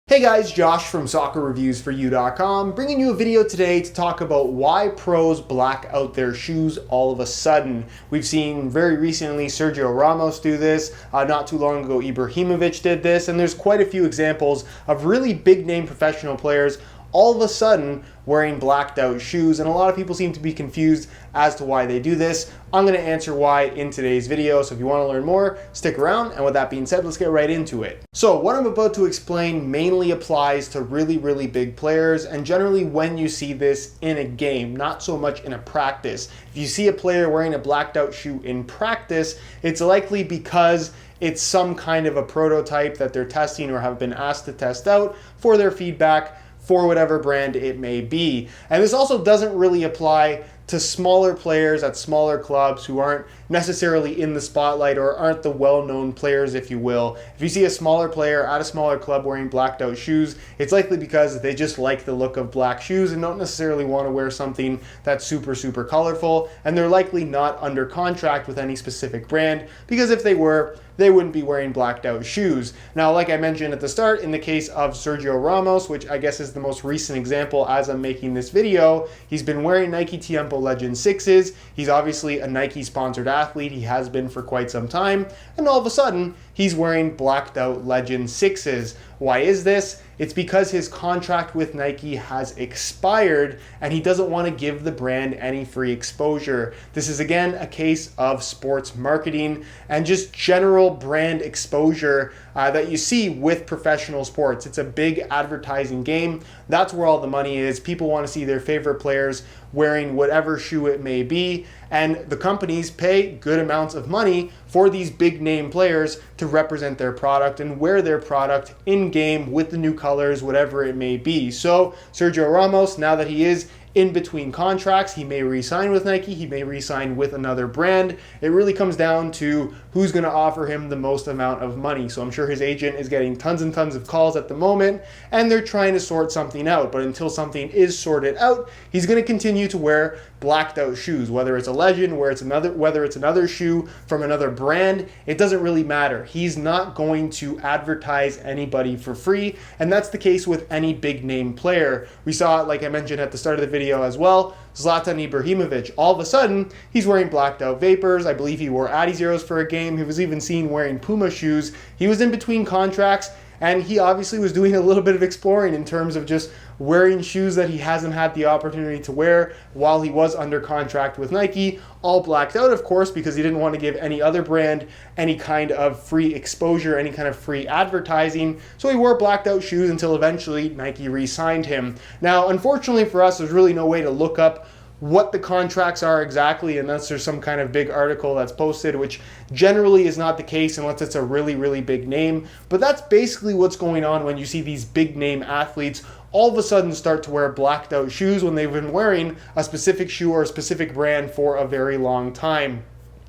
Hey guys, Josh from soccerreviewsforyou.com, bringing you a video today to talk about why pros black out their shoes all of a sudden. We've seen very recently Sergio Ramos do this, not too long ago Ibrahimovic did this, and there's quite a few examples of really big name professional players all of a sudden wearing blacked out shoes, and a lot of people seem to be confused as to why they do this. I'm going to answer why in today's video, so if you want to learn more, stick around, and with that being said, let's get right into it. So what I'm about to explain mainly applies to really big players, and generally when you see this in a game, not so much in a practice. If you see a player wearing a blacked out shoe in practice, it's likely because it's some kind of a prototype that they're testing or have been asked to test out for their feedback for whatever brand it may be. And this also doesn't really apply to smaller players at smaller clubs who aren't necessarily in the spotlight or aren't the well-known players, if you will. If you see a smaller player at a smaller club wearing blacked out shoes, it's likely because they just like the look of black shoes and don't necessarily want to wear something that's super colorful, and they're likely not under contract with any specific brand, because if they were, they wouldn't be wearing blacked out shoes. Now, like I mentioned at the start, in the case of Sergio Ramos, which I guess is the most recent example as I'm making this video, he's been wearing Nike Tiempo Legend 6s. He's obviously a Nike sponsored athlete. He has been for quite some time. And all of a sudden, he's wearing blacked out Legend 6s. Why is this? It's because his contract with Nike has expired and he doesn't want to give the brand any free exposure. This is again a case of sports marketing and just general brand exposure that you see with professional sports. It's a big advertising game. That's where all the money is. People want to see their favorite players wearing whatever shoe it may be, and the companies pay good amounts of money for these big name players to represent their product and wear their product in game with the new colors, whatever it may be. So Sergio Ramos, now that he is in between contracts, he may re-sign with Nike, he may re-sign with another brand. It really comes down to who's going to offer him the most amount of money. So I'm sure his agent is getting tons and tons of calls at the moment, and they're trying to sort something out. But until something is sorted out, he's going to continue to wear blacked out shoes, whether it's a Legend, whether it's another shoe from another brand. It doesn't really matter. He's not going to advertise anybody for free, and that's the case with any big name player. We saw it, like I mentioned at the start of the video as well, Zlatan Ibrahimovic. All of a sudden, he's wearing blacked out Vapors. I believe he wore Adizeros for a game. He was even seen wearing Puma shoes. He was in between contracts, and he obviously was doing a little bit of exploring in terms of just wearing shoes that he hasn't had the opportunity to wear while he was under contract with Nike, all blacked out, of course, because he didn't want to give any other brand any kind of free exposure, any kind of free advertising. So he wore blacked out shoes until eventually Nike re-signed him. Now, unfortunately for us, there's really no way to look up what the contracts are exactly unless there's some kind of big article that's posted, which generally is not the case unless it's a really big name. But that's basically what's going on when you see these big name athletes all of a sudden start to wear blacked out shoes when they've been wearing a specific shoe or a specific brand for a very long time.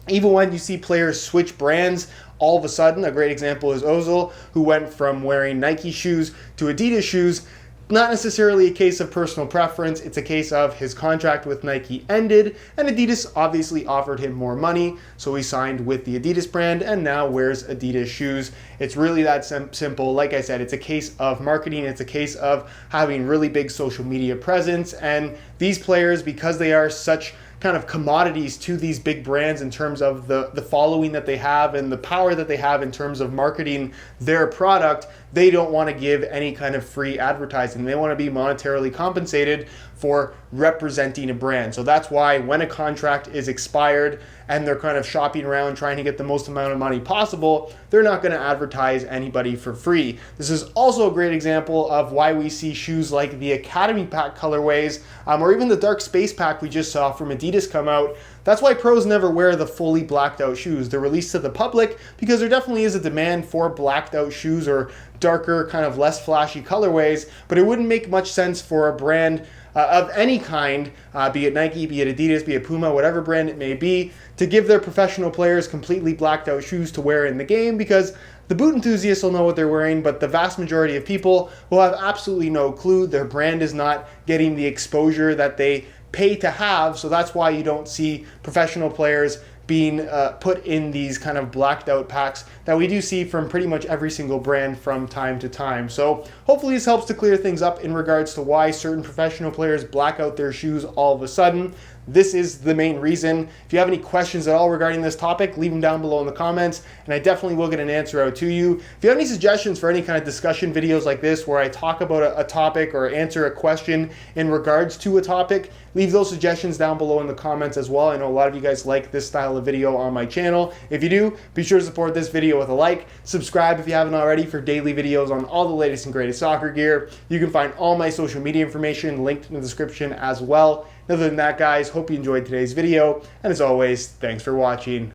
Even when you see players switch brands, all of a sudden, a great example is Ozil, who went from wearing Nike shoes to Adidas shoes. Not necessarily a case of personal preference, it's a case of his contract with Nike ended, and Adidas obviously offered him more money, so he signed with the Adidas brand and now wears Adidas shoes. It's really that simple. Like I said, it's a case of marketing, it's a case of having really big social media presence, and these players, because they are such kind of commodities to these big brands in terms of the following that they have and the power that they have in terms of marketing their product, they don't want to give any kind of free advertising. They want to be monetarily compensated for representing a brand. So that's why when a contract is expired and they're kind of shopping around trying to get the most amount of money possible, they're not going to advertise anybody for free. This is also a great example of why we see shoes like the Academy Pack colorways or even the Dark Space Pack we just saw from Adidas come out. That's why pros never wear the fully blacked out shoes. They're released to the public because there definitely is a demand for blacked out shoes or darker, kind of less flashy colorways, but it wouldn't make much sense for a brand of any kind, be it Nike, be it Adidas, be it Puma, whatever brand it may be, to give their professional players completely blacked out shoes to wear in the game, because the boot enthusiasts will know what they're wearing, but the vast majority of people will have absolutely no clue. Their brand is not getting the exposure that they pay to have, so that's why you don't see professional players being put in these kind of blacked out packs that we do see from pretty much every single brand from time to time. So hopefully this helps to clear things up in regards to why certain professional players black out their shoes all of a sudden. This is the main reason. If you have any questions at all regarding this topic, leave them down below in the comments, and I definitely will get an answer out to you. If you have any suggestions for any kind of discussion videos like this where I talk about a topic or answer a question in regards to a topic, leave those suggestions down below in the comments as well. I know a lot of you guys like this style of video on my channel. If you do, be sure to support this video with a like. Subscribe if you haven't already for daily videos on all the latest and greatest soccer gear. You can find all my social media information linked in the description as well. Other than that, guys, hope you enjoyed today's video, and as always, thanks for watching.